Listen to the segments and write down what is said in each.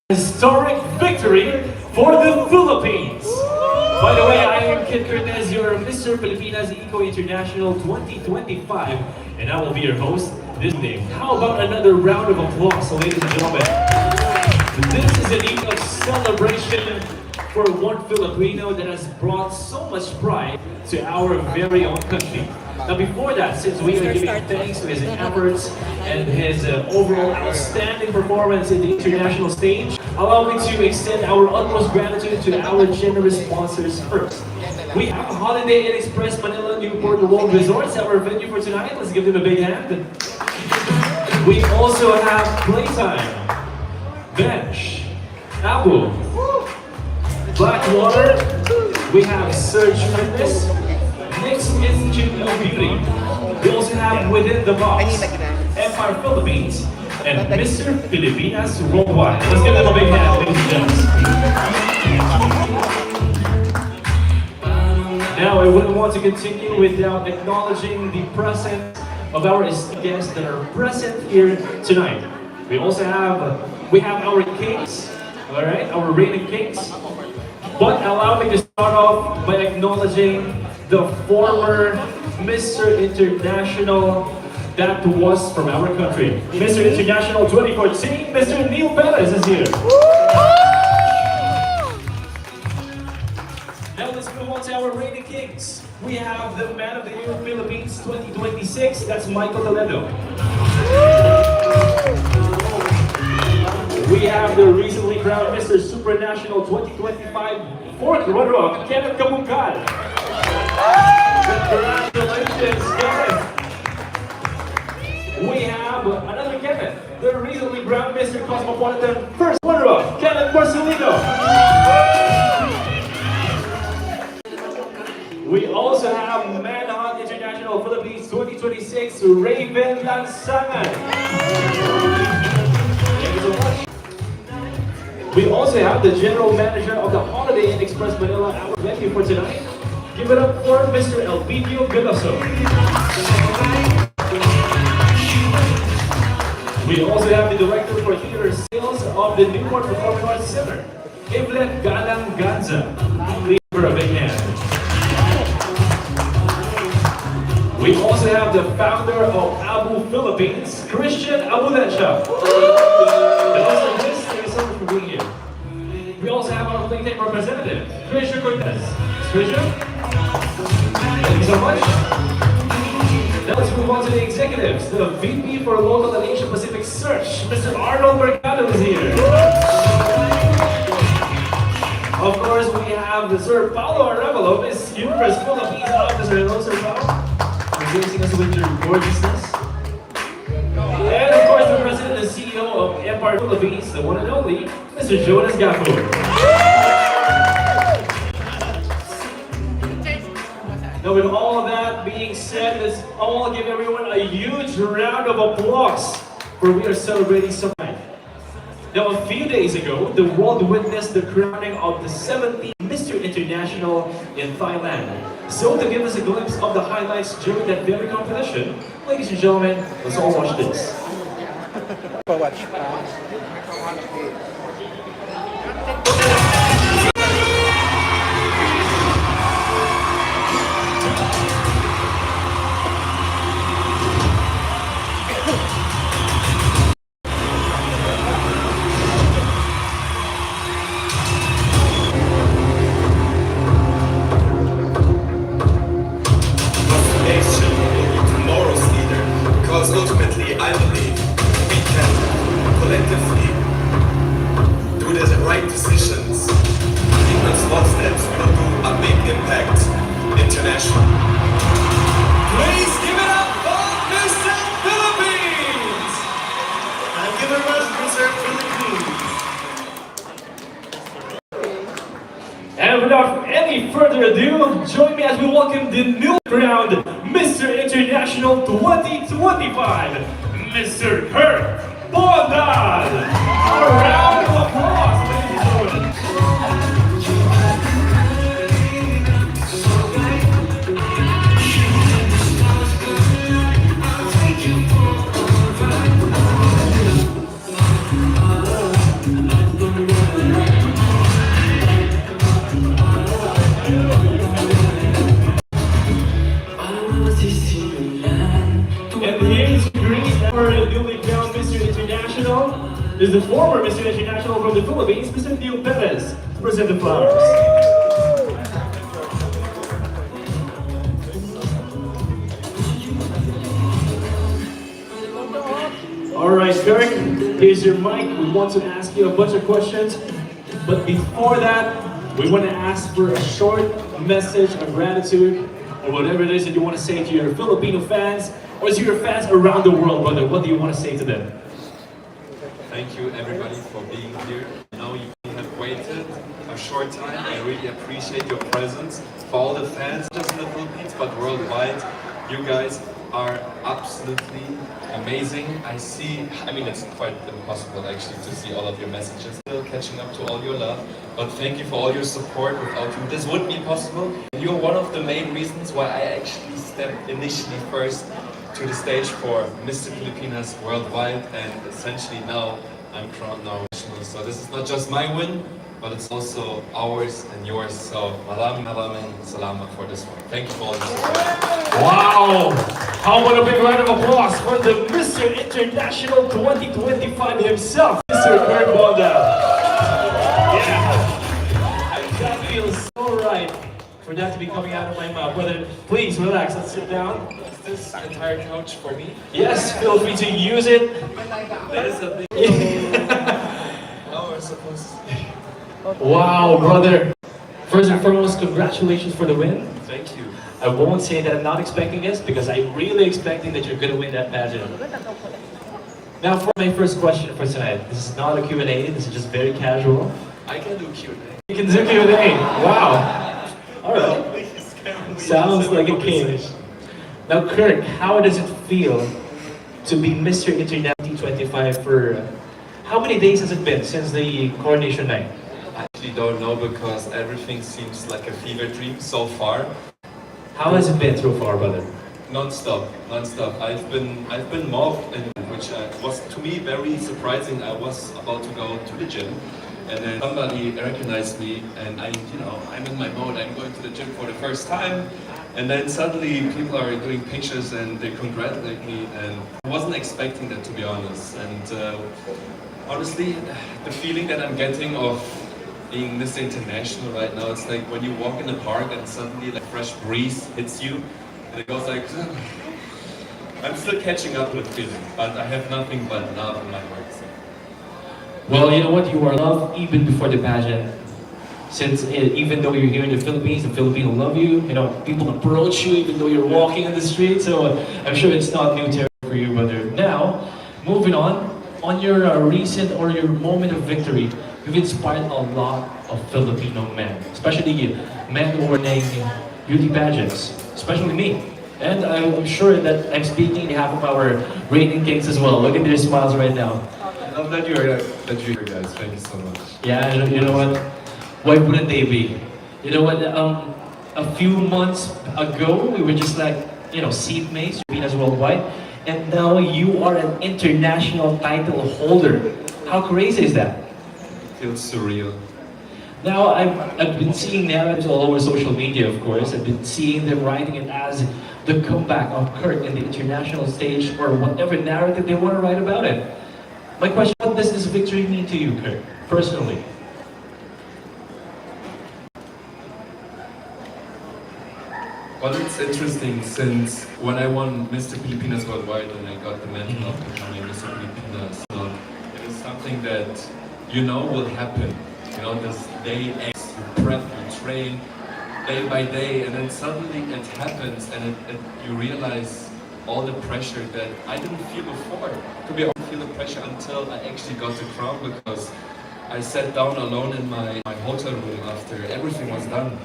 Historic victory for the Philippines. By the way, I am Kirk Bondad, your Mr. Filipinas Eco International 2025, and I will be your host this day. How about another round of applause, ladies and gentlemen? This is an evening of celebration for one Filipino that has brought so much pride to our very own country. Now before that, since we are giving thanks to his efforts and his overall outstanding performance in the international stage, allow me to extend our utmost gratitude to our generous sponsors first. We have Holiday Inn Express Manila Newport World Resorts, our venue for tonight. Let's give them a big hand. We also have Playtime, Bench, Abu, Blackwater. We have Surge Fitness, Next Institute of Beauty. We also have Within the Box, Empire Philippines, and Mr. Filipinas Worldwide. Let's give them a big hand, ladies and gentlemen. Now, I wouldn't want to continue without acknowledging the presence of our guests that are present here tonight. We also have our kings, all right, our reigning kings. But allow me to start off by acknowledging the former Mr. International that was from our country. Mr. International 2014, Mr. Neil Perez is here. Now let's move on to our reigning kings. We have the Man of the Year Philippines 2026, that's Michael Toledo. We have the recently crowned Mr. Supranational 2025 fourth runner-up, Kenneth Kabungkal. Congratulations, Kenneth. We have another Kenneth, the recently crowned Mr. Cosmopolitan first runner-up, Kenneth Marcelino. We also have Manhunt International Philippines 2026, Raven Lansangan. Thank you so much. We also have the General Manager of the Holiday Inn Express Manila, our venue for tonight. Give it up for Mr. Elpidio Veloso. We also have the Director for Theater Sales of the Newport Performing Arts Center, Ivlet Galang Ganza. Please give her a big hand. We also have the founder of Abu Philippines, Christian Abudensha. Thank you so much for being here. We also have our Playtime representative, Christian Cortez. Christian, thank you so much. Now let's move on to the executives. The VP for Local and Asia Pacific Search, Mr. Arnold Mercado is here. Of course, we have the Sir Paulo Arevalo, Miss Universe Philippines Officer. Hello, Sir Paulo. Gracing us with your gorgeousness. And of course, the President and CEO of Empire Philippines, the one and only, Mr. Jonas Gaffo. Now, with all of that being said, let's all give everyone a huge round of applause for we are celebrating tonight. Now, a few days ago, the world witnessed the crowning of the 17th Mr. International in Thailand. So, to give us a glimpse of the highlights during that very competition, ladies and gentlemen, let's all watch this. Ultimately, I believe we can collectively do the right decisions. Even small steps will do a big impact internationally. Please give it up for Mr. Philippines! And give it up for Mr. Philippines! And without any further ado, join me as we welcome the new crowned Mr. International 2025, Mr. Kirk Bondad. A round of applause, ladies and gentlemen. is the former Mr. International from the Philippines, Mr. Neil Perez. Present the flowers. Alright, Kirk, here's your mic. We want to ask you a bunch of questions. But before that, we want to ask for a short message of gratitude or whatever it is that you want to say to your Filipino fans or to your fans around the world, brother. What do you want to say to them? Thank you everybody for being here. I know you have waited a short time. I really appreciate your presence. For all the fans, just in the Philippines, but worldwide, you guys are absolutely amazing. I mean, it's quite impossible actually to see all of your messages. Still catching up to all your love, but thank you for all your support. Without you, this wouldn't be possible. You're one of the main reasons why I actually stepped initially first to the stage for Mr. Filipinas worldwide, and essentially now I'm crowned now national. So this is not just my win, but it's also ours and yours. So maraming salamat for this one. Thank you for all your support. Wow! How about a big round of applause for the Mr. International 2025 himself, Mr. Kirk Bondad. Yeah, that feels so right for that to be coming out of my mouth. Brother, please relax. Let's sit down. Is this entire couch for me? Yes, feel free to use it. That is a big. How we're supposed to. Wow, brother. First and foremost, congratulations for the win. Thank you. I won't say that I'm not expecting this because I'm really expecting that you're going to win that pageant. Now for my first question for tonight. This is not a Q&A, this is just very casual. I can do Q&A. You can do Q&A. Wow. Alright. Sounds like a king. Now Kirk, how does it feel to be Mr. International 2025 for how many days has it been since the coronation night? I actually don't know because everything seems like a fever dream so far. How has it been so far, brother? Non-stop. I've been mobbed, and which was to me very surprising. I was about to go to the gym, and then somebody recognized me, and I'm in my mode. I'm going to the gym for the first time, and then suddenly people are doing pictures and they congratulate me, and I wasn't expecting that, to be honest. And honestly, the feeling that I'm getting of being Mr. International right now, it's like when you walk in the park and suddenly like fresh breeze hits you and it goes like I'm still catching up with feeling, but I have nothing but love in my heart. So. Well, you know what? You are loved even before the pageant. Since even though you're here in the Philippines, the Filipinos love you. You know, people approach you even though you're walking in the street. So I'm sure it's not new territory for you, brother. Now, moving on your recent or your moment of victory, you've inspired a lot of Filipino men, especially men who are named beauty pageants, especially me. And I'm sure that I'm speaking on behalf of our reigning kings as well. Look at their smiles right now. I love that you're here, guys. Thank you so much. Yeah, you know what? Why wouldn't they be? You know what? A few months ago, we were just like, seatmates, Filipinas worldwide, and now you are an international title holder. How crazy is that? Feels surreal. Now, I've been seeing narratives all over social media, of course. I've been seeing them writing it as the comeback of Kirk in the international stage or whatever narrative they want to write about it. My question, what does this victory mean to you, Kirk, personally? Well, it's interesting since when I won Mr. Filipinas Worldwide and I got the mention of becoming Mr. Filipinas, so it is something that will happen. This day X, you prep, you train, day by day, and then suddenly it happens and you realize all the pressure that I didn't feel before. To be honest, I didn't feel the pressure until I actually got the crown because I sat down alone in my hotel room after everything was done.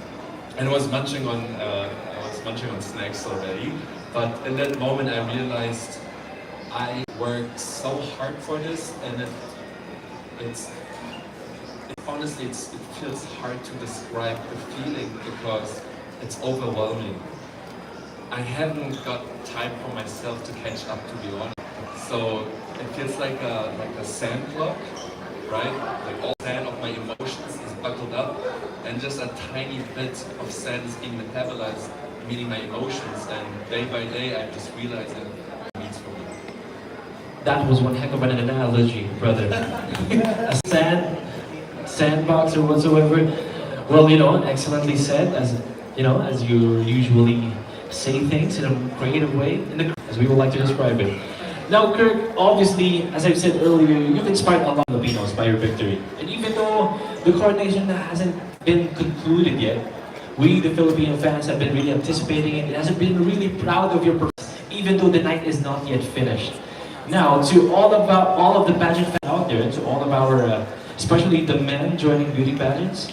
And I was munching on snacks already, but in that moment I realized I worked so hard for this, and honestly it feels hard to describe the feeling because it's overwhelming. I haven't got time for myself to catch up, to be honest. So it feels like a sand block, right? Like all sand of my emotions is buckled up, and just a tiny bit of sand is being metabolized, meaning my emotions. And day by day, I'm just realizing what it means for me. That was one heck of an analogy, brother. A sandbox or whatsoever. Well, excellently said, as you usually say things in a creative way, as we would like to describe it. Now, Kirk, obviously, as I've said earlier, you've inspired a lot of Filipinos by your victory. And even though the coronation hasn't been concluded yet, we, the Filipino fans, have been really anticipating it. It hasn't been really proud of your performance, even though the night is not yet finished. Now, to all of the pageant fans out there, to all of our, especially the men joining beauty pageants,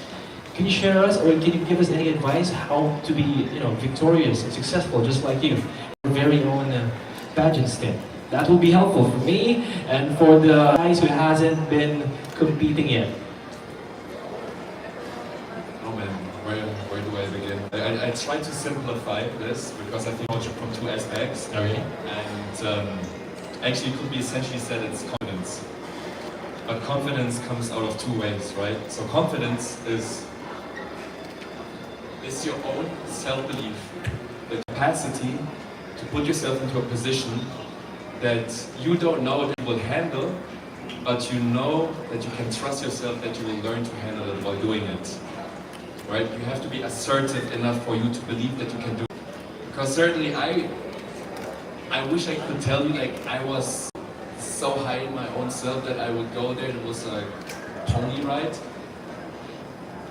can you share us, or can you give us any advice how to be, victorious and successful, just like you, your very own pageant stint? That will be helpful for me and for the guys who hasn't been competing yet. Oh man, where do I begin? I try to simplify this because I think I watch it from two aspects. Okay. And actually, it could be essentially said it's confidence. But confidence comes out of two ways, right? So confidence is your own self-belief, the capacity to put yourself into a position that you don't know that you will handle, but you know that you can trust yourself that you will learn to handle it while doing it. Right? You have to be assertive enough for you to believe that you can do it. Because certainly I wish I could tell you like I was so high in my own self that I would go there and it was a pony ride.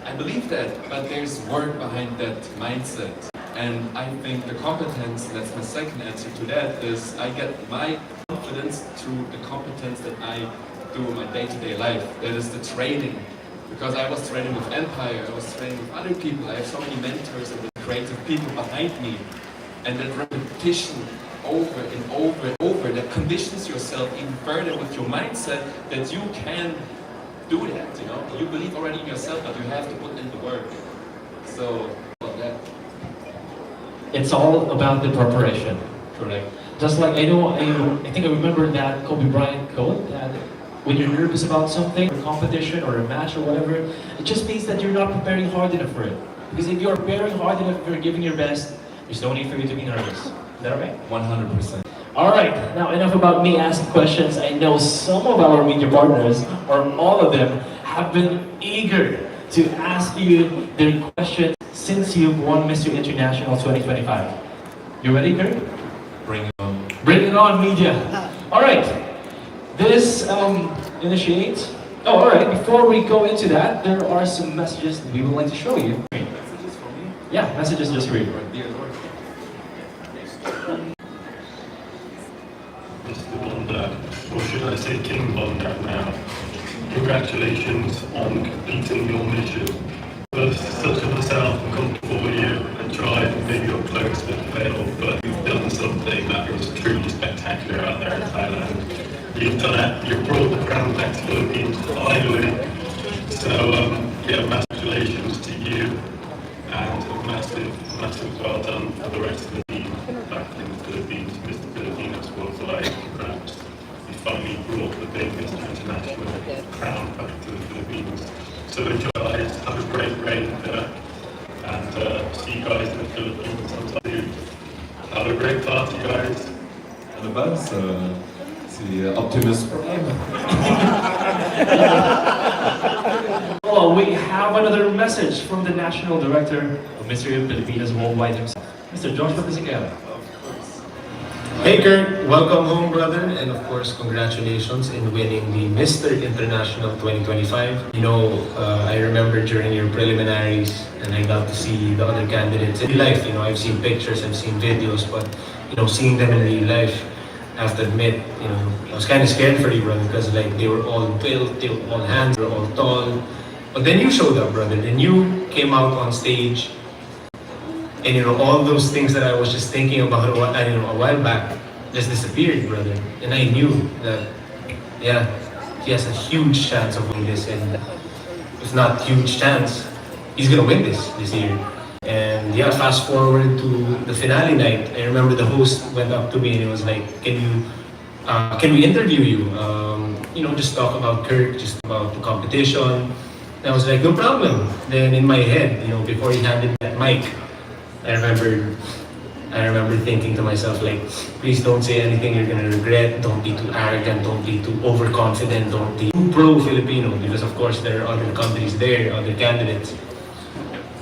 I believe that, but there's work behind that mindset. And I think the competence, that's my second answer to that, is I get my confidence through the competence that I do in my day-to-day life. That is the training. Because I was training with Empire, I was training with other people, I have so many mentors and creative people behind me. And that repetition over and over and over, that conditions yourself even further with your mindset that you can do that, You believe already in yourself, but you have to put in the work. So, that. It's all about the preparation. Correct. Just like I think I remember that Kobe Bryant quote that when you're nervous about something, or a competition or a match or whatever, it just means that you're not preparing hard enough for it. Because if you're preparing hard enough, if you're giving your best, there's no need for you to be nervous. Is that right? 100%. Alright, now enough about me asking questions. I know some of our media partners, or all of them, have been eager to ask you their questions since you've won Mr. International 2025. You ready, Kirk? Bring it on. Bring it on, media. Alright, this initiates... Oh, alright, before we go into that, there are some messages that we would like to show you. Messages for me? Yeah, messages just for you. Dear Lord. Mr. Bondad, or should I say King Bondad now? Congratulations on completing your mission. First, such of us out and come before you and tried, maybe you're close but failed, but you've done something that was truly spectacular out there in Thailand. You've done it, you've brought the crown back to the Philippines finally. So, congratulations to you and a massive well done for the rest of the team back in the Philippines, Mr. Filipinos worldwide. Congrats. You finally brought the big Mr. International crown back to the Philippines. So enjoy, guys. Have a great break there. And see you guys in the Philippines sometime. Have a great party, guys. And the buzz, the Optimus Prime. Well, we have another message from the National Director of Mr. Filipinas Worldwide himself, Mr. Joshua Pasay. Hey Kirk, welcome home brother, and of course congratulations in winning the Mr. International 2025. I remember during your preliminaries and I got to see the other candidates in life. I've seen pictures, I've seen videos, but seeing them in real life, I have to admit, I was kind of scared for you, brother, because they were all built, they were all hands, they were all tall. But then you showed up, brother, then you came out on stage. And all those things that I was just thinking about a while back just disappeared, brother. And I knew that, yeah, he has a huge chance of winning this. And if not huge chance, he's gonna win this year. And yeah, fast forward to the finale night. I remember the host went up to me and he was like, can we interview you? Just talk about Kirk, just about the competition. And I was like, no problem. Then in my head, before he handed me that mic, I remember I remember thinking to myself like, please don't say anything you're gonna regret, don't be too arrogant, don't be too overconfident, don't be too pro-Filipino, because of course there are other countries there, other candidates.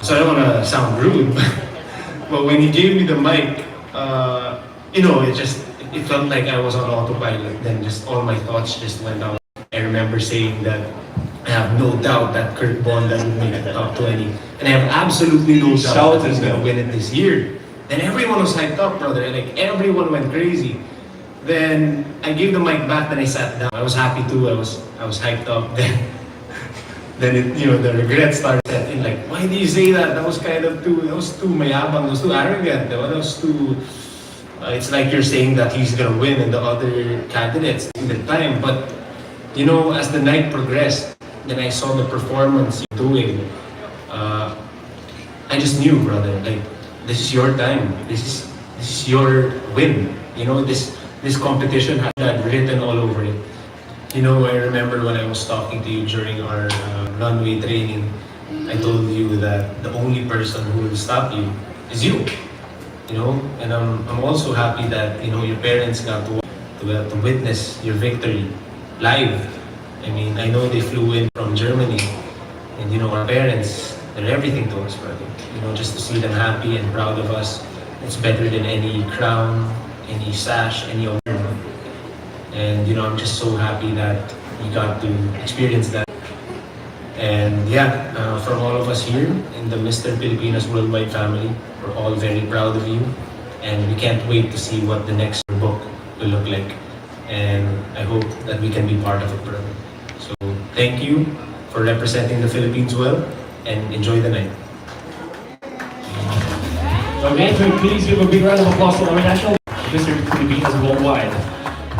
So I don't wanna sound rude, but when he gave me the mic, it felt like I was on autopilot. Then just all my thoughts just went out. I remember saying that I have no doubt that Kirk Bondad will make the top 20. And I have absolutely no doubt that he's going to win it this year. Then everyone was hyped up, brother. Like everyone went crazy. Then I gave the mic back, then I sat down. I was happy too. I was hyped up. Then the regret started set in. Like, why do you say that? That was too mayabang, that was too arrogant. That was too... it's like you're saying that he's gonna win and the other candidates in the time. But, as the night progressed, then I saw the performance you're doing. I just knew, brother, like, this is your time. This is your win. This competition had that written all over it. I remember when I was talking to you during our runway training, I told you that the only person who will stop you is you. And I'm also happy that your parents got to witness your victory live. I mean, I know they flew in from Germany, and our parents, they're everything to us, brother. Just to see them happy and proud of us, it's better than any crown, any sash, any award. And I'm just so happy that we got to experience that. And from all of us here in the Mr. Filipinas Worldwide family, we're all very proud of you, and we can't wait to see what the next book will look like. And I hope that we can be part of it, brother. So thank you for representing the Philippines well, and enjoy the night. Okay, please give a big round of applause to our national Mr. Filipinas Worldwide.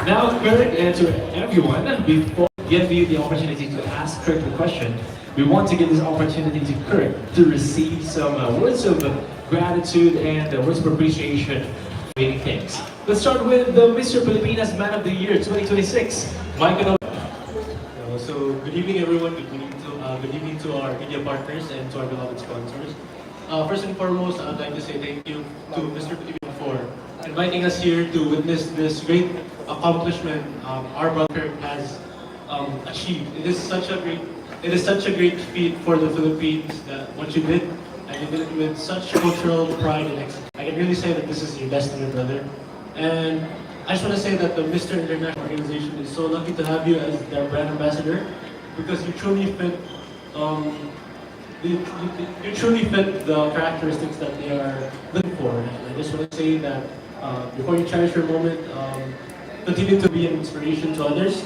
Now, Kirk, and to everyone, before we give you the opportunity to ask Kirk the question, we want to give this opportunity to Kirk to receive some words of gratitude and words of appreciation for many things. Let's start with the Mr. Filipinas Man of the Year 2026, Michael. So, good evening everyone, good evening to our media partners and to our beloved sponsors. First and foremost, I'd like to say thank you to Mr. Filipino for inviting us here to witness this great accomplishment our brother has achieved. It is such a great feat for the Philippines that what you did, and you did it with such cultural pride and excellence. I can really say that this is your destiny, brother. And I just want to say that the Mr. International organization is so lucky to have you as their brand ambassador, because you truly fit the characteristics that they are looking for. And I just want to say that before you cherish your moment, continue to be an inspiration to others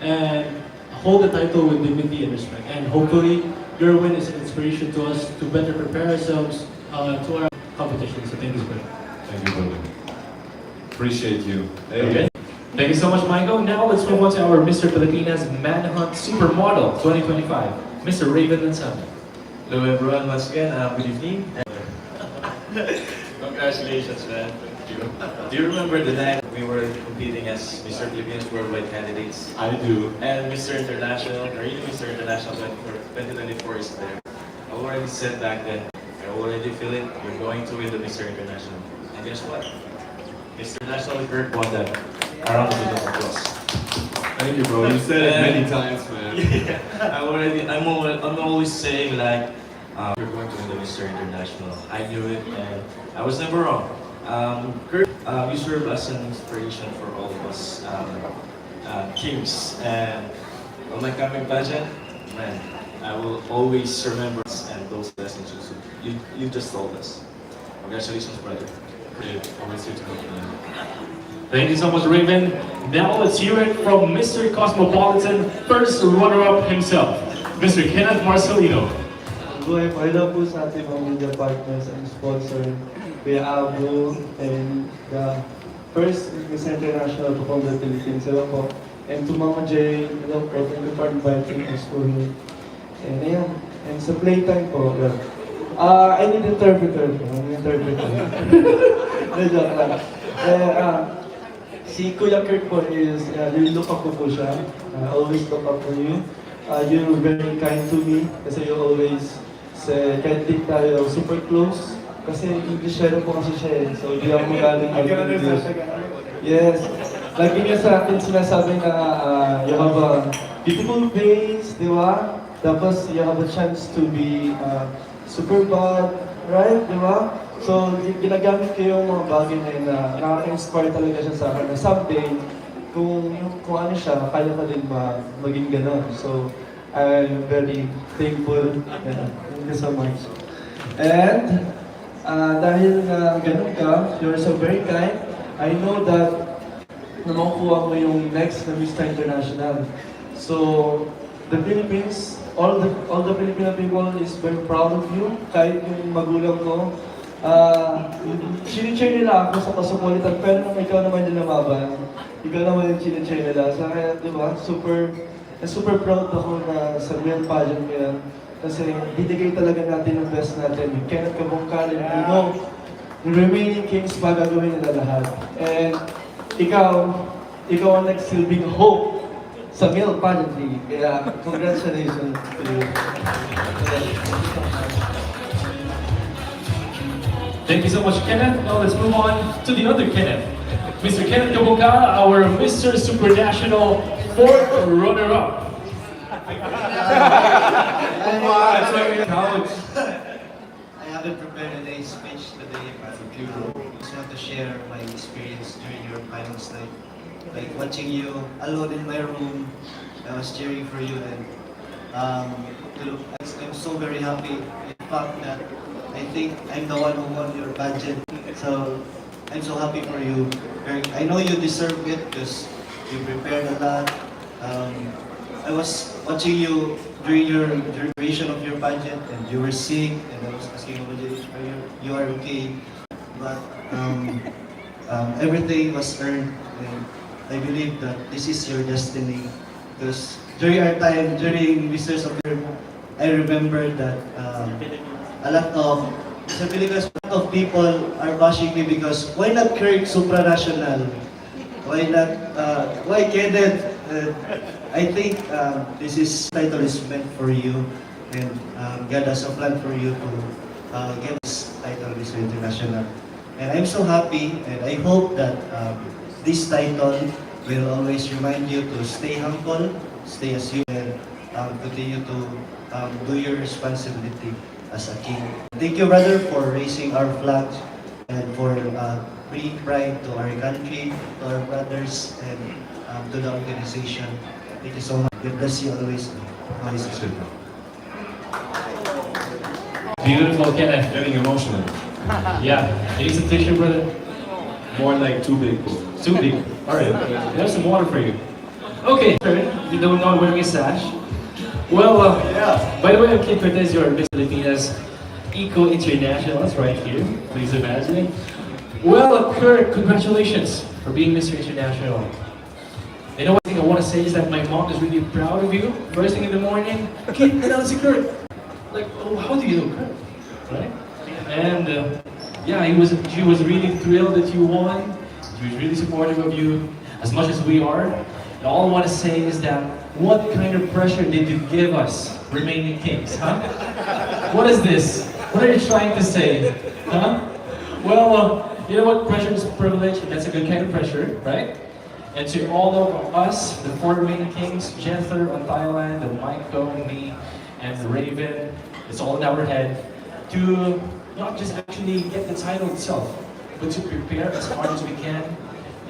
and hold the title with dignity and respect. And hopefully, your win is an inspiration to us to better prepare ourselves to our competition. So thank you, brother. Thank you, brother. Appreciate you. Okay. Thank you so much, Michael. Now let's move on to our Mr. Filipinas Manhunt Supermodel 2025, Mr. Raven Lansana. Hello everyone, once again, good evening. Congratulations, man. Do you remember the night we were competing as Mr. Philippines Worldwide candidates? I do. And Mr. International, or even Mr. International 2024 is there. I already said back then, I already feel it, you're going to win the Mr. International. And guess what? Mr. International is Kirk Bondad. A round of applause. Thank you, bro. You said it many times, man. Yeah, I'm always saying like, you're going to win the Mr. International. I knew it, and I was never wrong. Kirk, you serve as an inspiration for all of us kings, and on my coming pageant, man, I will always remember us and those lessons you just told us. Congratulations, brother. Always here to help you. Thank you so much, Raven. Now let's hear it from Mr. Cosmopolitan, first runner-up himself, Mr. Kenneth Marcelino. Mabuhay po. Hello po sa ating mga media partners and sponsor, Kuya Abu, and the first Miss International from the Philippines. Hello po. And to Mama Jay, hello po. Thank you for inviting us po here. And ayan, and sa playtime po, I need interpreter po. I need interpreter. No, joke lang. Si Kuya Kirk po is, you look up po siya. Always look up for you. You're very kind to me kasi you always say, kahit di tayo super close, Kasi Englishero po kasi siya eh. So, hindi ako magaling mag-English. Yes. Lagi niya sa akin sinasabi na you have a beautiful face, di ba? Tapos you have a chance to be super bad, right? Di ba? So, ginagamit ko yung mga bagay na yun na nakaka-inspire talaga siya sa akin na someday, kung ano siya, kaya ka din maging gano'n. So, I'm very thankful. Yeah, thank you so much. And dahil ganun ka, you're so very kind, I know that na makukuha mo yung next na Mr. International. So, the Philippines, all the Filipino people is very proud of you. Kahit yung magulang ko, chine-cheer nila ako sa Cosmopolitan, pero nung ikaw naman yung lumaban, ikaw naman yung chine-cheer nila. So, kaya, di ba, super proud ako na sa real pageant ngayon. Kasi binigay talaga natin ang best natin. You cannot kabungkal, and you know, the remaining kings pa gagawin nila lahat. And ikaw ang nagsilbing hope sa male pageantry. Kaya, congratulations to you. Thank you so much, Kenneth. Now let's move on to the other Kenneth. Mr. Kenneth Kabungka, our Mr. Supranational 4th runner-up. I haven't prepared a speech today, but I just want to share my experience during your finals night. Like watching you alone in my room, I was cheering for you, and I'm so very happy. In fact, that I think I'm the one who won your pageant. So I'm so happy for you. I know you deserve it because you prepared a lot. I was watching you during your duration of your pageant, and you were sick, and I was asking you are okay, but everything was earned, and I believe that this is your destiny. Because during our time, during Misters of Year, I remember that a lot of sa Pilipinas, a lot of people are bashing me because why not Kirk supranational? Why not? Why Kenneth? I think this title is meant for you, and God has a plan for you to get this title, Mr. International. And I'm so happy, and I hope that this title will always remind you to stay humble, stay as you, and continue to do your responsibility as a king. Thank you, brother, for raising our flag and for bringing pride to our country, to our brothers, and to the organization. Thank you so much. God bless you always. Always. Beautiful, Kenneth. Getting emotional. Yeah. Need some tissue, brother? More like too big. Too big. Alright. There's some water for you. Okay, you don't know wearing a sash. Well, by the way, I'm Kirk Bondad, your Miss Filipinas Eco International. That's right here. Please imagine. Well, Kirk, congratulations for being Mr. International. You know, one thing I want to say is that my mom is really proud of you. First thing in the morning, kid, that's Kirk. Like, oh, how do you know Kirk? Right? And yeah, she was really thrilled that you won. She was really supportive of you, as much as we are. And all I want to say is that, what kind of pressure did you give us, remaining kings, huh? What is this? What are you trying to say, huh? Well, you know what? Pressure is privilege, and that's a good kind of pressure, right? And to all of us, the 4 remaining kings, Jether on Thailand, the Maiko, me, and the Raven, it's all in our head, to not just actually get the title itself, but to prepare as hard as we can,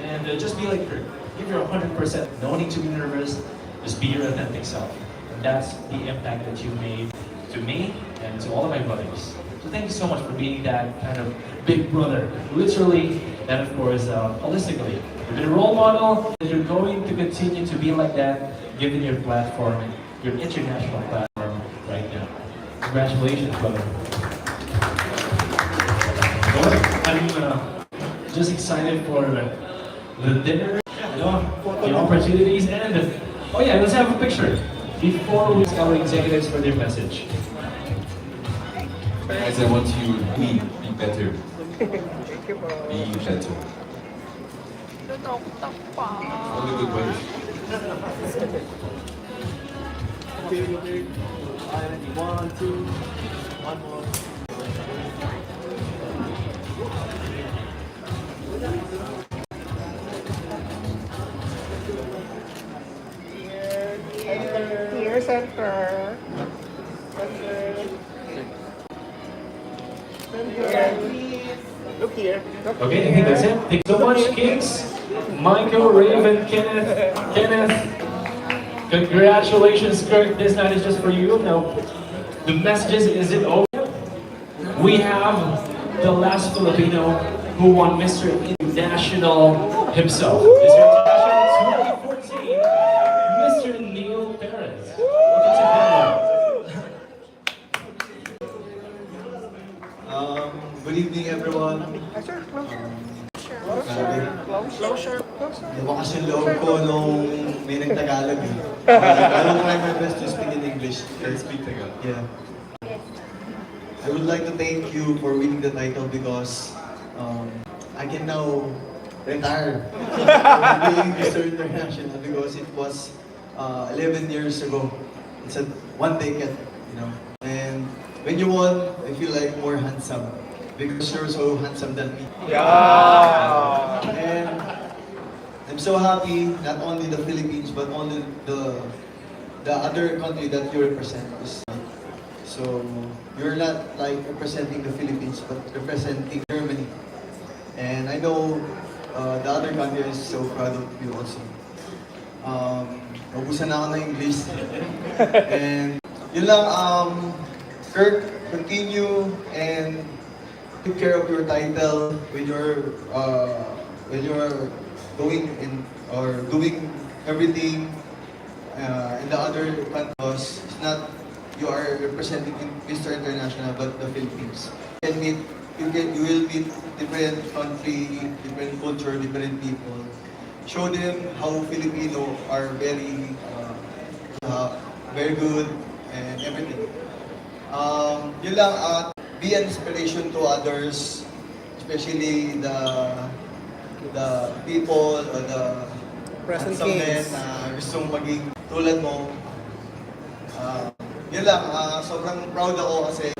and just be like her. Give your 100%. No need to be nervous. Just be your authentic self. And that's the impact that you made to me and to all of my brothers. So thank you so much for being that kind of big brother, literally, and of course, holistically. You've been a role model, and you're going to continue to be like that, given your platform, your international platform right now. Congratulations, brother. I'm just excited for the dinner, the opportunities, and oh yeah, let's have a picture before we ask our executives for their message. Guys, I want you to be better. Be better. All the good ways. One, two, one more. Okay, I think that's it. Thank you so much, Kings, Michael, Raven, Kenneth. Congratulations, Kirk. This night is just for you. Now, the messages isn't over. We have the last Filipino who won Mr. International himself. Mr. International 2014, Mr. Neil Perez. Good evening, everyone. Lumakas yung loob ko nung may nagtagalog eh. I will try my best to speak in English. Let's speak together. Yeah. I would like to thank you for winning the title because I can now retire from being Mr. International because it was 11 years ago. It's a one ticket, you know. And when you won, I feel like more handsome because you're so handsome than me. Yeah. And I'm so happy, not only the Philippines, but only the other country that you represent is. So you're not like representing the Philippines, but representing Germany. And I know the other country is so proud of you also. Naubusan na ako ng English. And yun lang, Kirk, continue and take care of your title when you're going in or doing everything in the other countries. It's not you are representing Mr. International, but the Philippines. You will meet different country, different culture, different people. Show them how Filipino are very good and everything. Yun lang, be an inspiration to others, especially the people or the Present handsome men kings. na gustong maging tulad mo. Yun lang, sobrang proud ako kasi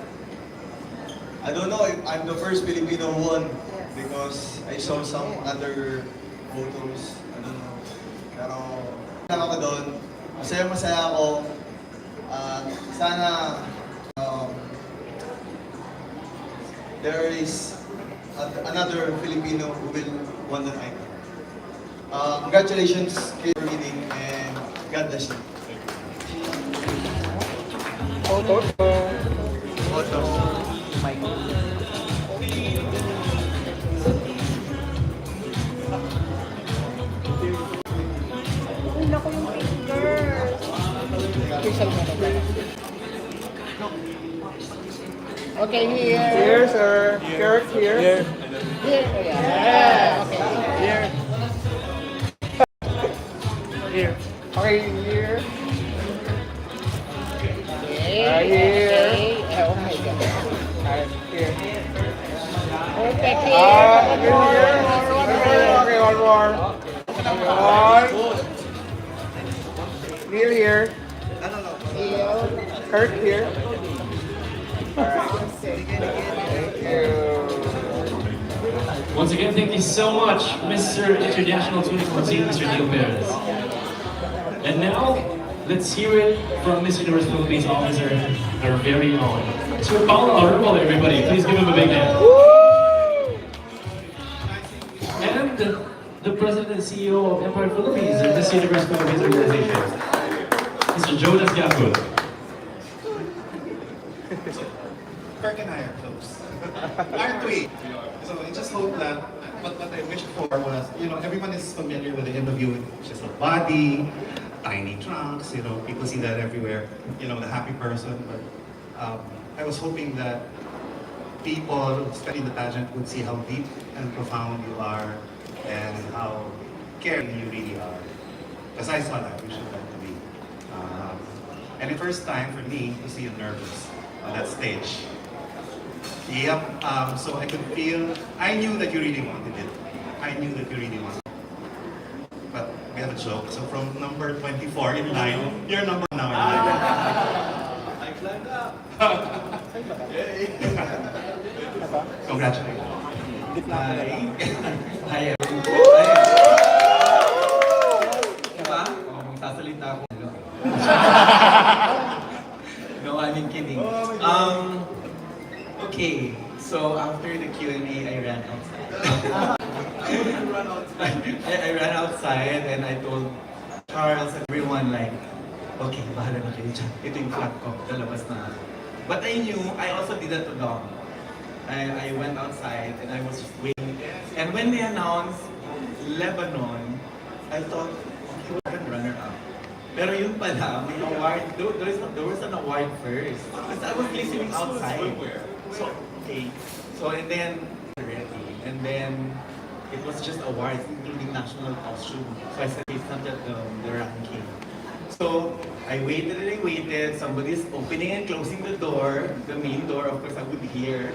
I don't know if I'm the first Filipino who won because I saw some other photos, I don't know. Pero lang ako doon, masaya ako. Sana there is another Filipino who will win the title. Congratulations for winning and God bless you. Okay, here, sir. Kirk, here. Here. Yeah. Okay. Here. Okay, here. Okay. Here. Oh my God. Here. Okay, here. Okay, one more. Neil here. Neil. Kirk here. Once again, thank you so much, Mr. International 2014, Mr. Neil Perez. And now, let's hear it from Miss Universe Philippines officer, our very own. Mr. Paulo Arumol, everybody. Please give him a big hand. And the President and CEO of Empire Philippines and Miss Universe Philippines organization, Mr. Jonas Gapud. Kirk and I are close. Aren't we? So I just hope that what I wished for was, everyone is familiar with the interview, which is a body, tiny trunks, people see that everywhere, the happy person. But I was hoping that people studying the pageant would see how deep and profound you are and how caring you really are. Because I saw that, you should like to be. And the first time for me to see you nervous on that stage. Yep, so I could feel, I knew that you really wanted it. I knew that you really wanted it. But we have a joke, so from number 24 in line, you're number now in line. I climbed up. Yay. Congratulations. Hi everyone. Diba? Sasalita ako. No, I'm kidding. Okay, So after the Q&A, I ran outside. I ran outside and I told Charles and everyone like, okay, bahala na kayo dyan. Ito yung flat ko, lalabas na ako. But I knew, I also did that to Dom. I went outside and I was just waiting. And when they announced Lebanon, I thought, okay, we're gonna runner-up. Pero yun pala, may award, there was an award first. Because I was listening outside. So, okay. So, and then, ready. And then, it was just awards, including national costume. So I said, it's not that the ranking. So, I waited and I waited. Somebody's opening and closing the door, the main door, of course I would hear.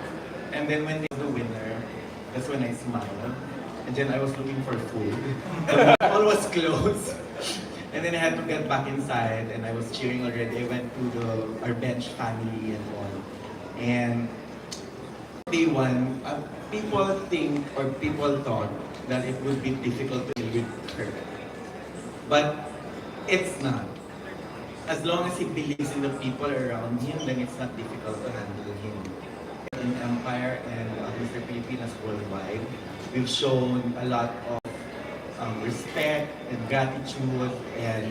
And then when they were the winner, that's when I smiled. And then I was looking for food. The mall was closed. And then I had to get back inside and I was cheering already. I went to our bench family and all. And day one, people think or people thought that it would be difficult to deal with her. But it's not. As long as he believes in the people around him, then it's not difficult to handle him. In Empire and Mr. Filipinas worldwide, we've shown a lot of respect and gratitude and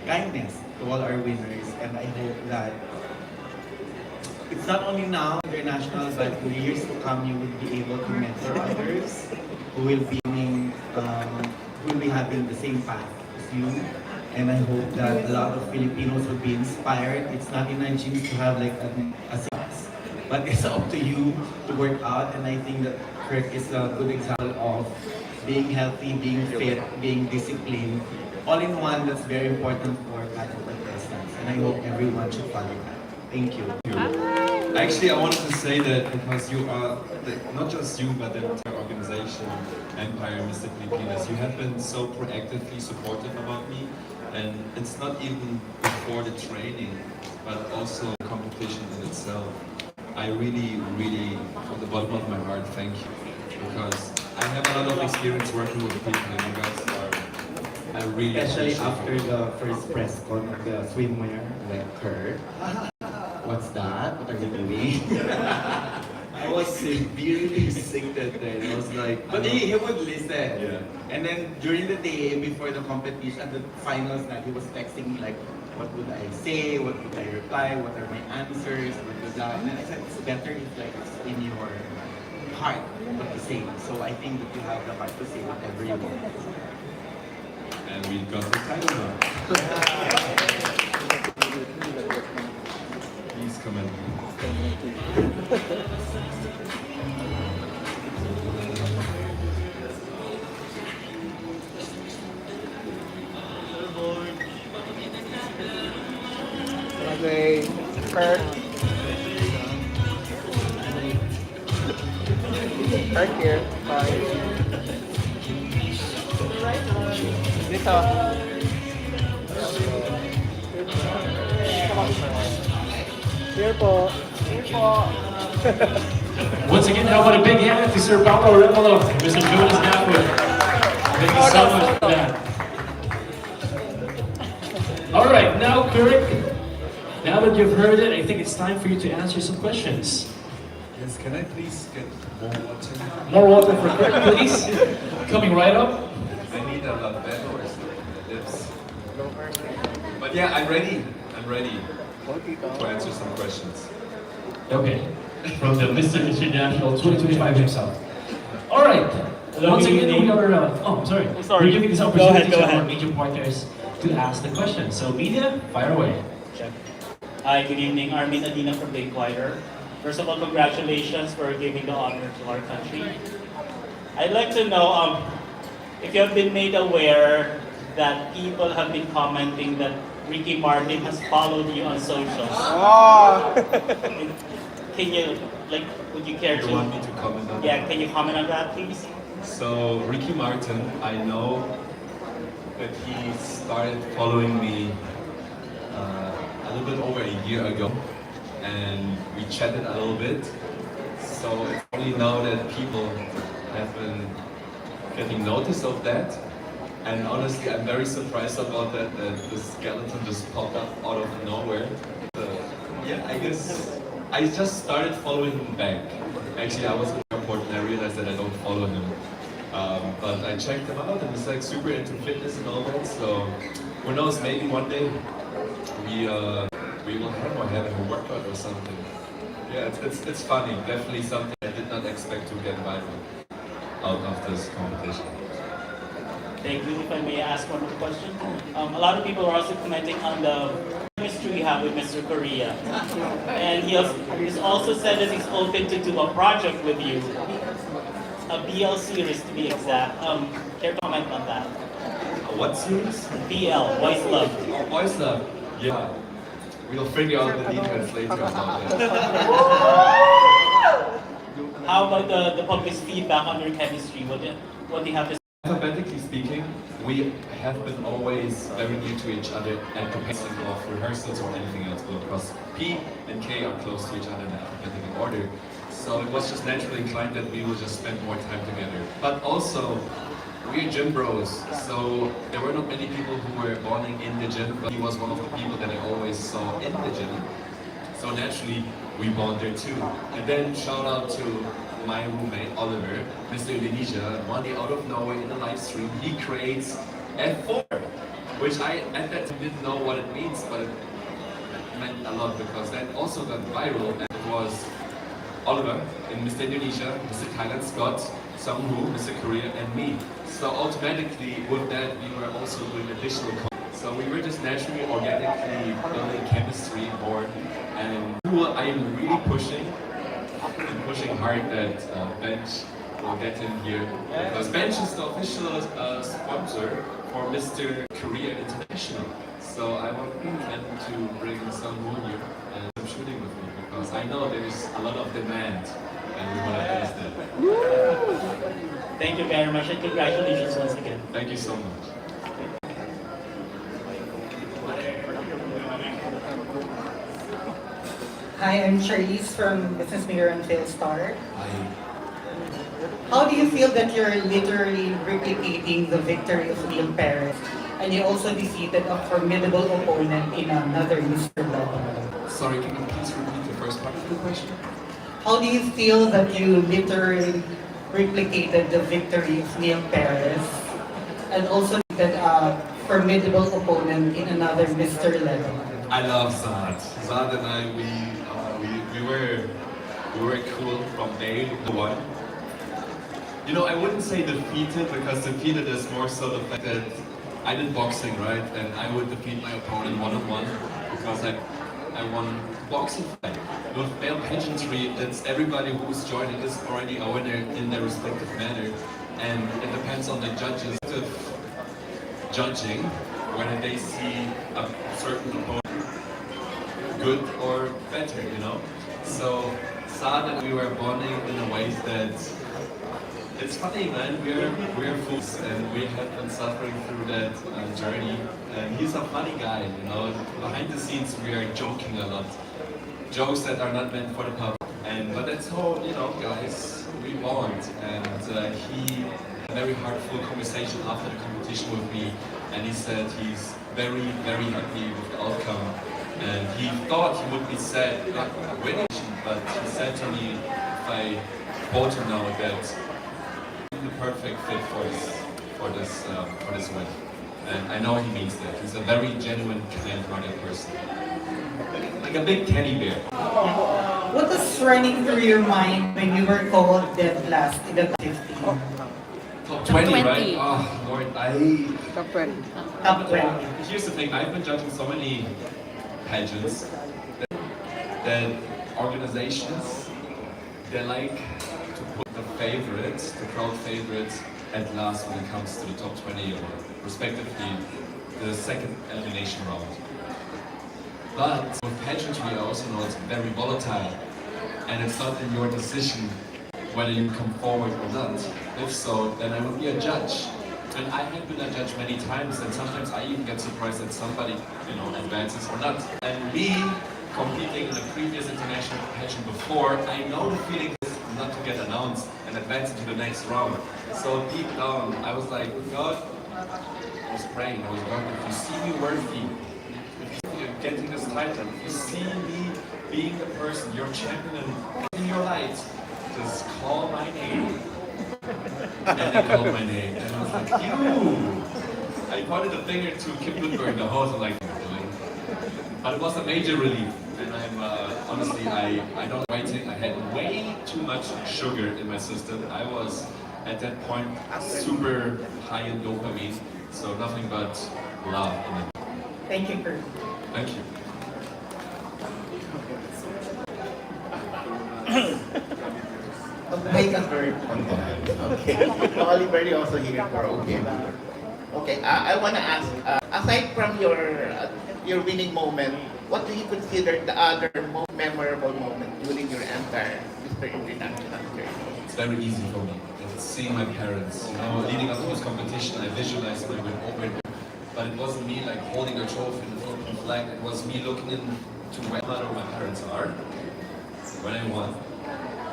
kindness to all our winners. And I hope that it's not only now international, but in years to come, you will be able to mentor others who will be having the same path as you. And I hope that a lot of Filipinos will be inspired. It's not in our genes to have like a sex, but it's up to you to work out. And I think that Kirk is a good example of being healthy, being fit, being disciplined, all in one. That's very important for pageant contestants. And I hope everyone should follow that. Thank you. Actually, I wanted to say that because you are, not just you, but the entire organization, Empire, Mr. Filipinas, you have been so proactively supportive about me. And it's not even before the training, but also the competition in itself. I really, really, from the bottom of my heart, thank you. Because I have a lot of experience working with people and you guys are, I really Especially appreciate after the first press con of the swimwear, like Kirk. What's that? What are you doing? I was severely sick that day. I was like, But he would listen. Yeah. And then during the day before the competition, at the finals, he was texting me like, what would I say? What would I reply? What are my answers? What was that? And then I said, it's better if like it's in your heart what to say. So I think that you have the heart to say whatever you want. And we got the title now. Please come in. Okay, Kirk. Kirk here. Bye. Dito. Here po. Here po. Once again, how about a big hand to Sir Pablo Remolo, Mr. Jonas Napwood. Thank you so much for that. All right, now Kirk, now that you've heard it, I think it's time for you to answer some questions. Yes, can I please get more water? More water for Kirk, please. Coming right up. I need a lot better lips. But yeah, I'm ready. I'm ready to answer some questions. Okay, from the Mr. International 2025 himself. All right. Once again, we are. Sorry. We're giving this opportunity to our major partners to ask the question. So, media, fire away. Hi, good evening. Armin Adina from the Inquirer. First of all, congratulations for giving the honor to our country. I'd like to know if you have been made aware that people have been commenting that Ricky Martin has followed you on social. Can you, would you care to? You want me to comment on that? Yeah, can you comment on that, please? So, Ricky Martin, I know that he started following me a little bit over a year ago, and we chatted a little bit. So it's only now that people have been getting notice of that. And honestly, I'm very surprised about that the skeleton just popped up out of nowhere. Yeah, I guess I just started following him back. Actually, I was in the airport and I realized that I don't follow him. But I checked him out and he's like super into fitness and all that. So who knows? Maybe one day we will have a workout or something. Yeah, it's funny. Definitely something I did not expect to get viral out of this competition. Thank you. If I may ask one more question. A lot of people are also commenting on the chemistry you have with Mr. Korea. And he's also said that he's open to do a project with you. A BL series to be exact. Care to comment on that? What series? BL, Voice Love. Oh, Voice Love. Yeah. We'll figure out the details later about it. How about the public's feedback on your chemistry? What do you have to say? Alphabetically speaking, we have been always very near to each other and comparison of rehearsals or anything else. Because P and K are close to each other in alphabetical order. So it was just naturally inclined that we will just spend more time together. But also, we're gym bros, so there were not many people who were bonding in the gym, but he was one of the people that I always saw in the gym. So naturally, we bond there too. And then shout out to my roommate, Oliver, Mr. Indonesia. One day out of nowhere in a live stream, he creates F4, which I at that time didn't know what it means, but it meant a lot because that also got viral and it was Oliver in Mr. Indonesia, Mr. Thailand, Scott, Sangwoo, Mr. Korea, and me. So automatically with that we were also doing additional content. So we were just naturally, organically building chemistry more. And I am really pushing hard that Bench will get in here. Because Bench is the official sponsor for Mr. Korea International. So I want them to bring Sangwoo here and some shooting with me. Because I know there's a lot of demand and we want to face that. Thank you very much and congratulations once again. Thank you so much. Hi, I'm Charlize from Business Mirror and Philstar. Hi. How do you feel that you're literally replicating the victory of Neil Perez and you also defeated a formidable opponent in another Mr. Level? Sorry, can you please repeat the first part of the question? How do you feel that you literally replicated the victory of Neil Perez and also defeated a formidable opponent in another Mr. Level? I love Saad. Saad and I, we were cool from day one. You know, I wouldn't say defeated because defeated is more so the fact that I did boxing, right? And I would defeat my opponent one-on-one because I won boxing fight. With male pageantry, it's everybody who's joining is already a winner in their respective manner. And it depends on the judges judging whether they see a certain opponent good or better, you know? So Saad and we were bonding in a way that it's funny, man. We're fools and we have been suffering through that journey. And he's a funny guy, you know. Behind the scenes, we are joking a lot. Jokes that are not meant for the public. But that's how, you know, guys, we bond. And he had a very heartful conversation after the competition with me. And he said he's very, very happy with the outcome. And he thought he would be sad not winning, but he said to me, if I quote him now, that the perfect fit for this win. And I know he means that. He's a very genuine, kind-hearted person. Like a big teddy bear. What was running through your mind when you were called dead last in the 15? Top 20, right? Oh, Lord, Top 20. Top 20. Here's the thing, I've been judging so many pageants that organizations, they like to put the favorites, the crowd favorites, at last when it comes to the top 20 or respectively the second elimination round. But with pageantry, I also know it's very volatile and it's not in your decision whether you come forward or not. If so, then I will be a judge. And I have been a judge many times, and sometimes I even get surprised that somebody, you know, advances or not. And me, competing in a previous international pageant before, I know the feeling is not to get announced and advance into the next round. So deep down, I was like, God, I was praying, God, if you see me worthy, if you're getting this title, if you see me being the person, your champion in your light, just call my name. And they called my name, and I was like, you! I pointed the finger to Kim Lundberg, the host, and like, but it was a major relief. And I'm honestly, I don't waiting. I had way too much sugar in my system. I was at that point super high in dopamine, so nothing but love in it. Thank you, Kirk. Thank you. Mabuhay Congratulations. Okay. Normally very also here for okay. Okay, I want to ask, aside from your winning moment, what do you consider the other most memorable moment during your entire Mr. International journey? It's very easy for me. It's seeing my parents. You know, leading up to this competition, I visualized my win over and over. But it wasn't me like holding a trophy in the Philippine flag. It was me looking into where my parents are when I won.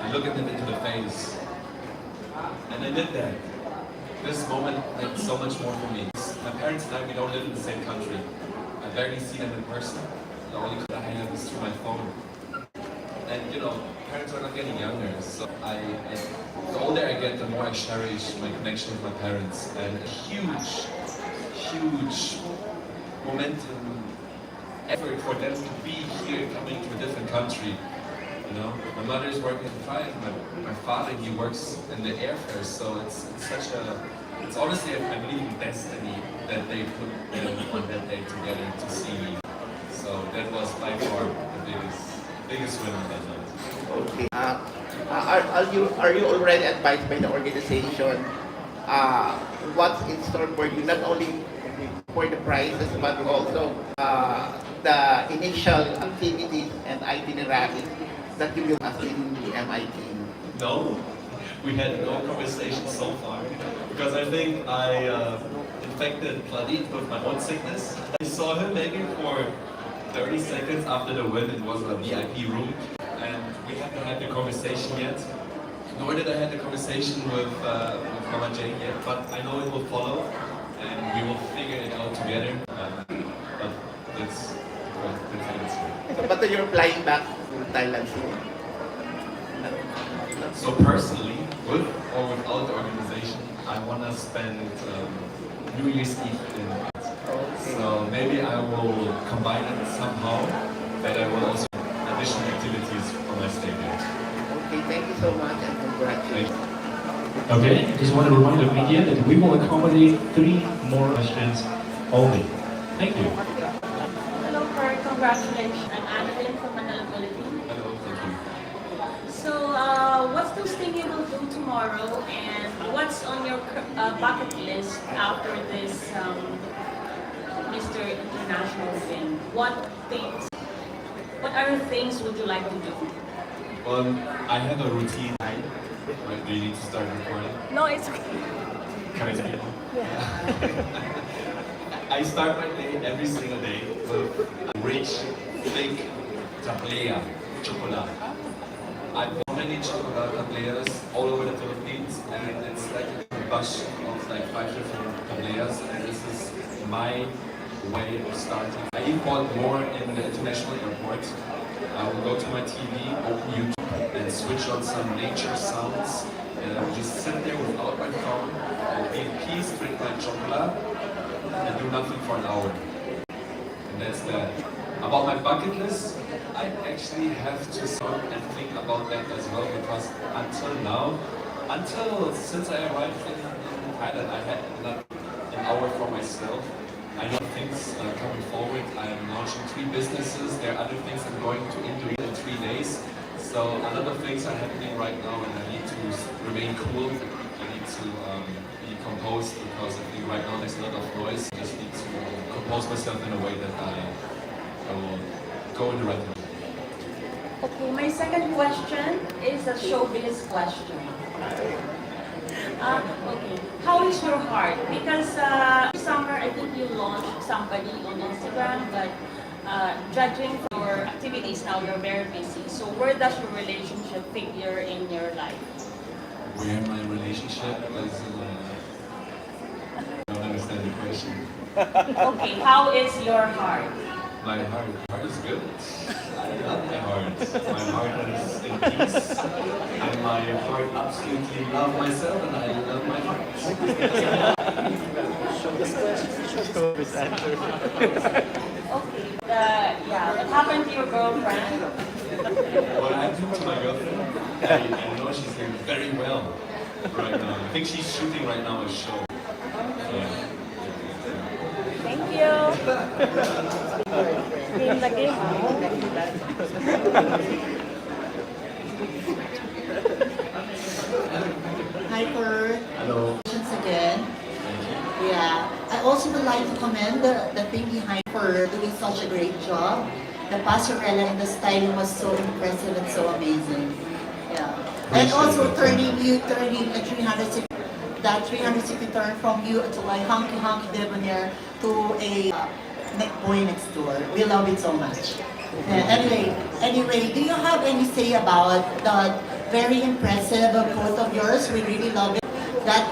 I look at them into the face, and I did that. This moment meant so much more for me. My parents and I, we don't live in the same country. I barely see them in person. The only contact I have is through my phone. And you know, parents are not getting younger, so the older I get, the more I cherish my connection with my parents. And a huge momentum effort for them to be here, coming to a different country. You know, my mother is working in Thailand. My father, he works in the Air Force, so it's honestly, I believe in destiny that they put them on that day together to see me. So that was by far the biggest win on that night. Okay. Are you already advised by the organization what's in store for you, not only for the prizes but also the initial activities and itineraries that you will have in the MIT? No, we had no conversation so far because I think I infected Vladit with my own sickness. I saw him maybe for 30 seconds after the win. It was a VIP room, and we haven't had the conversation yet. Nor did I have the conversation with Mama Jane yet, but I know it will follow, and we will figure it out together. But that's the answer. But you're flying back to Thailand soon? So personally, with or without the organization, I want to spend New Year's Eve in it. So maybe I will combine it somehow, that I will also additional activities on my stay there. Okay, thank you so much and congratulations. Okay, I just want to remind the media that we will accommodate 3 more questions only. Thank you. Hello, Kirk. Congratulations. I'm Annalyn from Manila Philippines. Hello, thank you. So, what's the thing you will do tomorrow, and what's on your bucket list after this Mr. International win? What other things would you like to do? I have a routine. Right, do you need to start recording? No, it's okay. Can I speak? Yeah. I start my day every single day with a rich, thick tablea chocolate. I bought many chocolate tableas all over the Philippines, and it's like a bunch of like 5 different tableas, and this is my way of starting. I even bought more in the international airport. I will go to my TV, open YouTube, and switch on some nature sounds, and I will just sit there without my phone, and be in peace, drink my chocolate, and do nothing for an hour. And that's that. About my bucket list, I actually have to start and think about that as well, because since I arrived in Thailand, I had not an hour for myself. I know things coming forward. I'm launching 3 businesses. There are other things I'm going to Indonesia in 3 days. So a lot of things are happening right now, and I need to remain cool. I need to be composed, because I think right now there's a lot of noise. I just need to compose myself in a way that I will go in the right direction. Okay, my second question is a showbiz question. Okay, how is your heart? Because summer, I think you launched somebody on Instagram, but judging from your activities now, you're very busy. So where does your relationship figure in your life? Where my relationship is, I don't understand the question. Okay, how is your heart? My heart is good. I love my heart. My heart is in peace. And my heart absolutely love myself and I love my heart. Okay, what happened to your girlfriend? What happened to my girlfriend? I know she's doing very well right now. I think she's shooting right now a show. Yeah. Thank you. Hi, Kirk. Hello. Congratulations again. Yeah. I also would like to commend the team behind for doing such a great job. The passerella and the styling was so impressive and so amazing. Yeah. And also turning a 360 turn from you to like hunky debonair to a boy next door. We love it so much. Anyway, do you have any say about the very impressive quote of yours? We really love it. That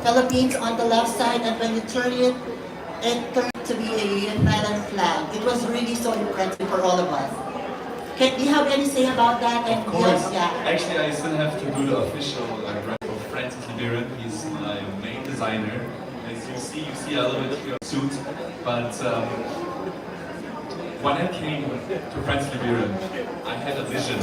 Philippines on the left side, and when you turn it, it turned to be a Thailand flag. It was really so impressive for all of us. Do you have any say about that? And Of course. Yeah. Actually, I still have to do the official brand of Francis Liberan. He's my main designer. As you see a little bit here suit. But when I came to Francis Liberan, I had a vision.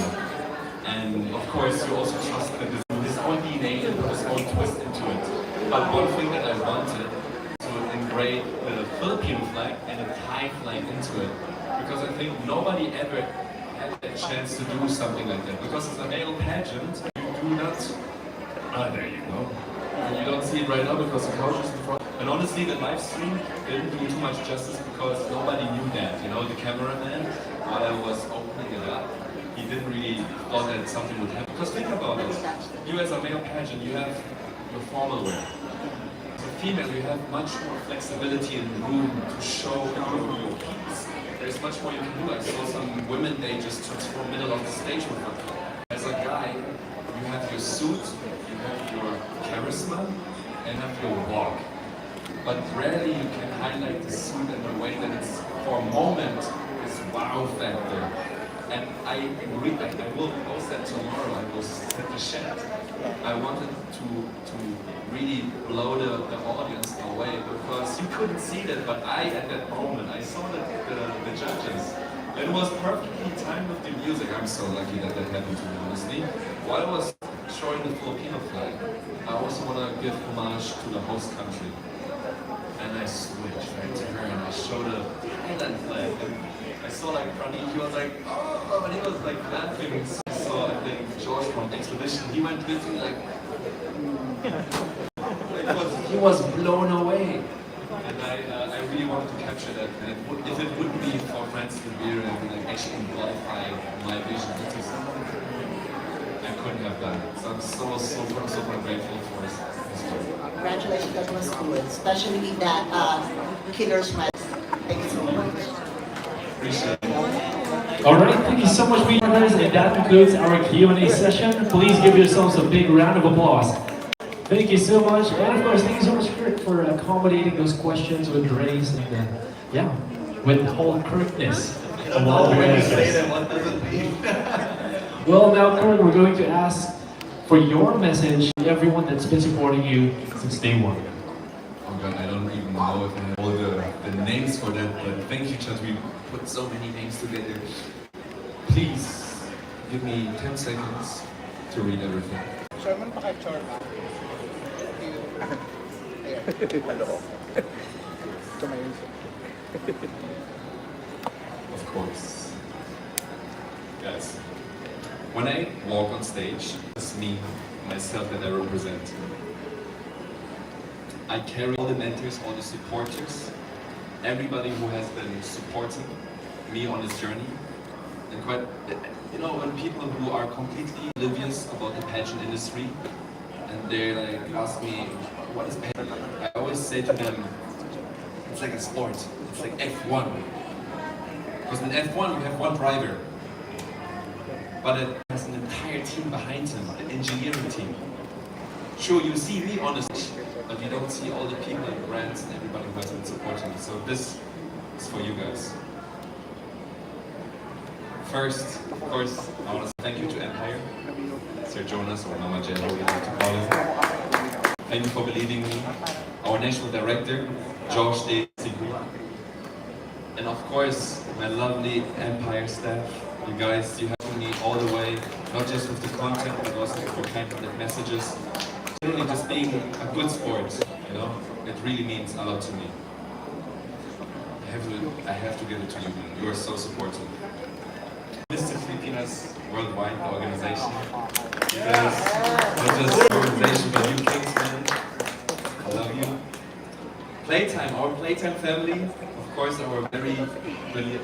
And of course, you also trust that his own DNA and put his own twist into it. But one thing that I wanted to engrave the Filipino flag and a Thai flag into it. Because I think nobody ever had a chance to do something like that. Because it's a male pageant, you do not... there you go. And you don't see it right now because the couch is in front. And honestly, the live stream didn't do too much justice because nobody knew that. You know, the cameraman, while I was opening it up, he didn't really thought that something would happen. Because think about it. You as a male pageant, you have your formal wear. As a female, you have much more flexibility in the room to show your peaks. There's much more you can do. I saw some women, they just transform middle of the stage with them. As a guy, you have your suit, you have your charisma, and have your walk. But rarely you can highlight the suit in a way that it's, for a moment, this wow factor. And I will post that tomorrow. I will set the shed. I wanted to really blow the audience away because you couldn't see that, but at that moment, I saw the judges. It was perfectly timed with the music. I'm so lucky that happened to me, honestly. While I was showing the Filipino flag, I also want to give homage to the host country. And I switched right to her and I showed a Thailand flag. And I saw like Praneet, he was like, oh, and he was like laughing. I saw, I think, George from Expedition, he went with me like, he was blown away. And I really wanted to capture that. And if it wouldn't be for Francis Liberan and like actually modify my vision into something, I couldn't have done it. So I'm super grateful for this story. Congratulations, that was cool. Especially that killer smile. Thank you so much. Appreciate it. All right, thank you so much, viewers, and that concludes our Q&A session. Please give yourselves a big round of applause. Thank you so much, and of course, thank you so much, Kirk, for accommodating those questions with grace and with whole Kirkness. When you say that, what does it mean? Well, now, Kirk, we're going to ask for your message to everyone that's been supporting you since day one. Oh God, I don't even know if I have all the names for that, but thank you, Chad. We put so many names together. Please give me 10 seconds to read everything. Of course. Yes. When I walk on stage, it's me, myself that I represent. I carry all the mentors, all the supporters, everybody who has been supporting me on this journey. And quite, you know, when people who are completely oblivious about the pageant industry, and they like ask me, what is pageant? I always say to them, it's like a sport. It's like F1. Because in F1 we have one driver, but it has an entire team behind him, an engineering team. Sure, you see me on the stage, but you don't see all the people and brands and everybody who has been supporting me. So this is for you guys. First, of course, I want to say thank you to Empire, Sir Jonas, or Mama Jen, we like to call him. Thank you for believing me. Our national director, Josh De Sigua. And of course, my lovely Empire staff. You guys, you helped me all the way, not just with the content, but also with your kind messages. Generally, just being a good sport, you know, it really means a lot to me. I have to give it to you. You are so supportive. Mr. Filipinas Worldwide, the organization. Because not just the organization, but you Kingsmen. I love you. Playtime, our Playtime family. Of course, our very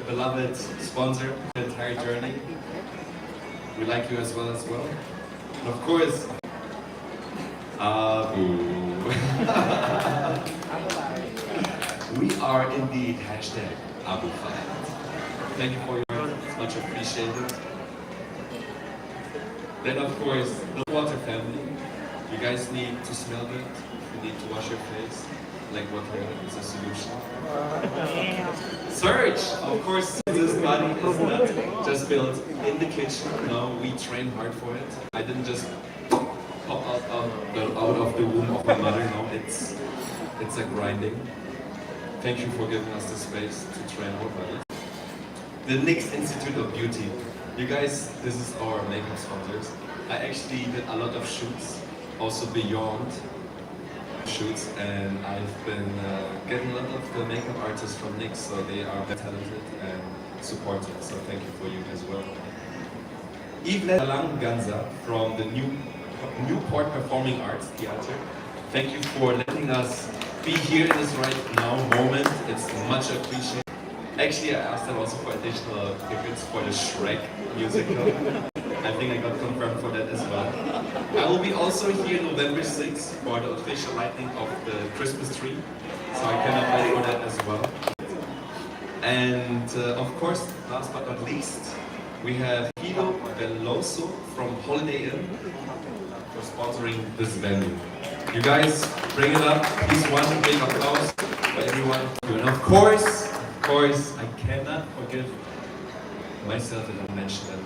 beloved sponsor the entire journey. We like you as well. And of course, we are indeed #AbuFight. Thank you for your work, it's much appreciated. Then of course, the water family. You guys need to smell good, you need to wash your face. Like water is a solution. Serge, of course, this body is not just built in the kitchen. No, we train hard for it. I didn't just pop out of the womb of my mother. No, it's a grinding. Thank you for giving us the space to train our bodies. The NYX Institute of Beauty. You guys, this is our makeup sponsors. I actually did a lot of shoots, also beyond shoots, and I've been getting a lot of the makeup artists from NYX, so they are very talented and supportive, so thank you for you as well. Yvette Langanza from the Newport Performing Arts Theater. Thank you for letting us be here in this right now moment. It's much appreciated. Actually, I asked them also for additional tickets for the Shrek musical. I think I got confirmed for that as well. I will be also here November 6th for the official lighting of the Christmas tree, so I cannot wait for that as well. And of course, last but not least, we have Guido Veloso from Holiday Inn for sponsoring this venue. You guys, bring it up. Please, one big applause for everyone. And of course, I cannot forgive myself that I mentioned it.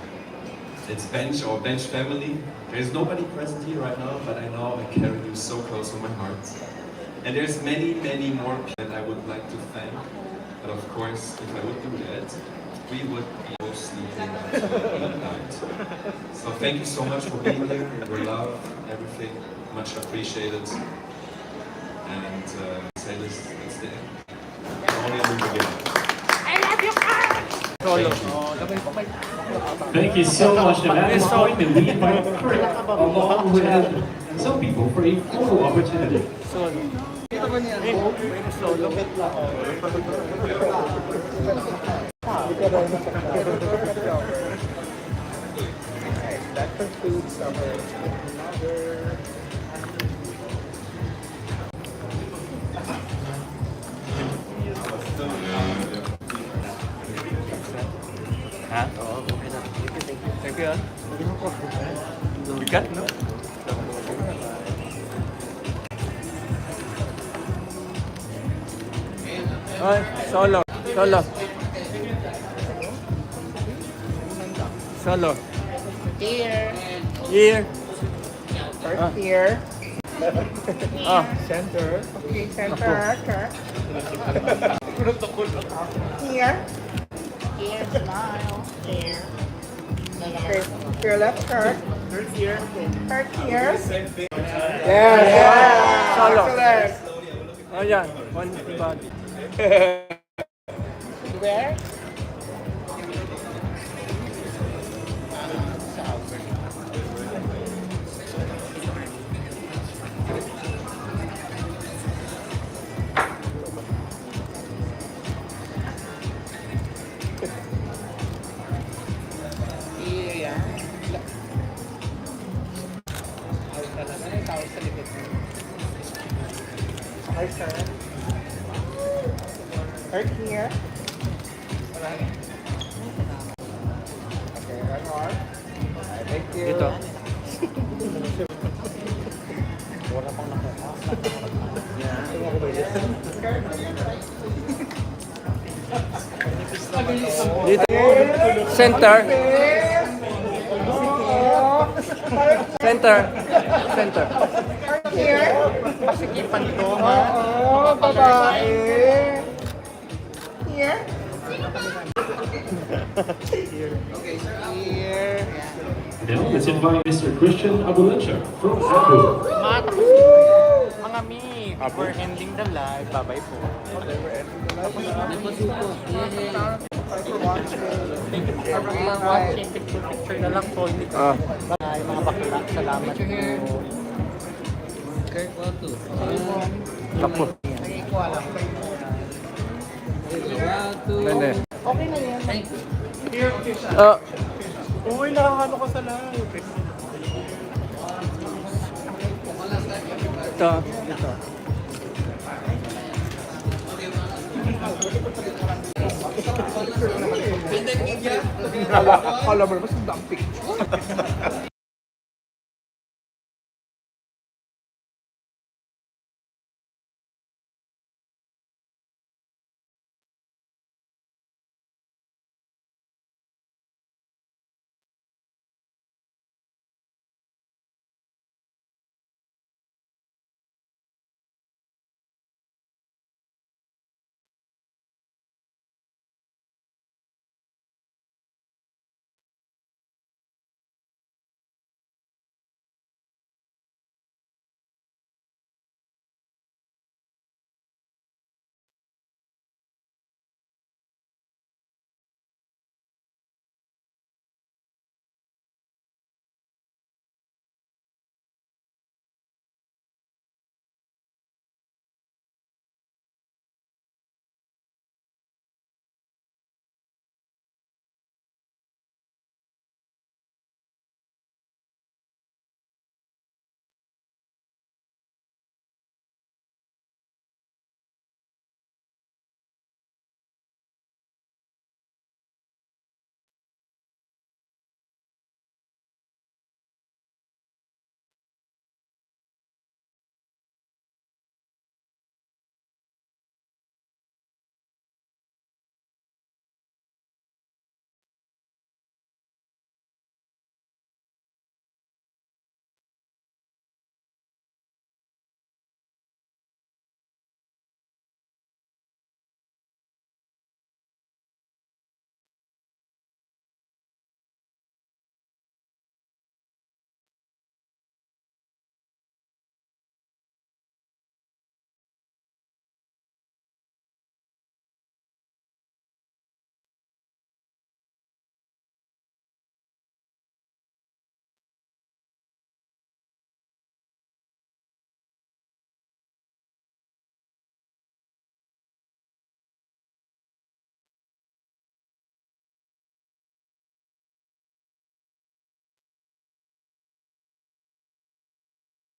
It's Bench, our Bench family. There's nobody present here right now, but I know I carry you so close to my heart. And there's many, many more people that I would like to thank. But of course, if I would do that, we would be all sleeping until midnight. So thank you so much for being here. Your love, everything, much appreciated. And say this, it's the end. Only in the beginning. I love you, Kirk! Thank you so much. And at this point, we invite Kirk along with some people for a photo opportunity. That concludes our Ha? Oo, okay na. Thank you. Bigat, no? Ay, solo. Here. First here. Center. Okay, center. Here. Here, smile. Here. Okay, to your left, Kirk. Kirk here. Same thing. Yeah. Solo. Oh, yeah. One body. Where? Right here. Okay, one more. Thank you. Dito. Wala pang nakuha. Dito. Center. Center. Center. Here. Pasikipan to, Oo, babae. Here. Okay, sir. Here. Now let's invite Mr. Christian Abulencha from Abu. Mga mi, we're ending the live. Bye-bye po. Okay, we're ending the live. Thank you for watching. Picture na lang po. Bye, mga bakla. Salamat po. Kirk, welcome. Kapo. Okay na yan. Thank you. Here, okay siya. Uy, nakakano ko sa live. Ito. Ito. Kala mo naman sa dumping.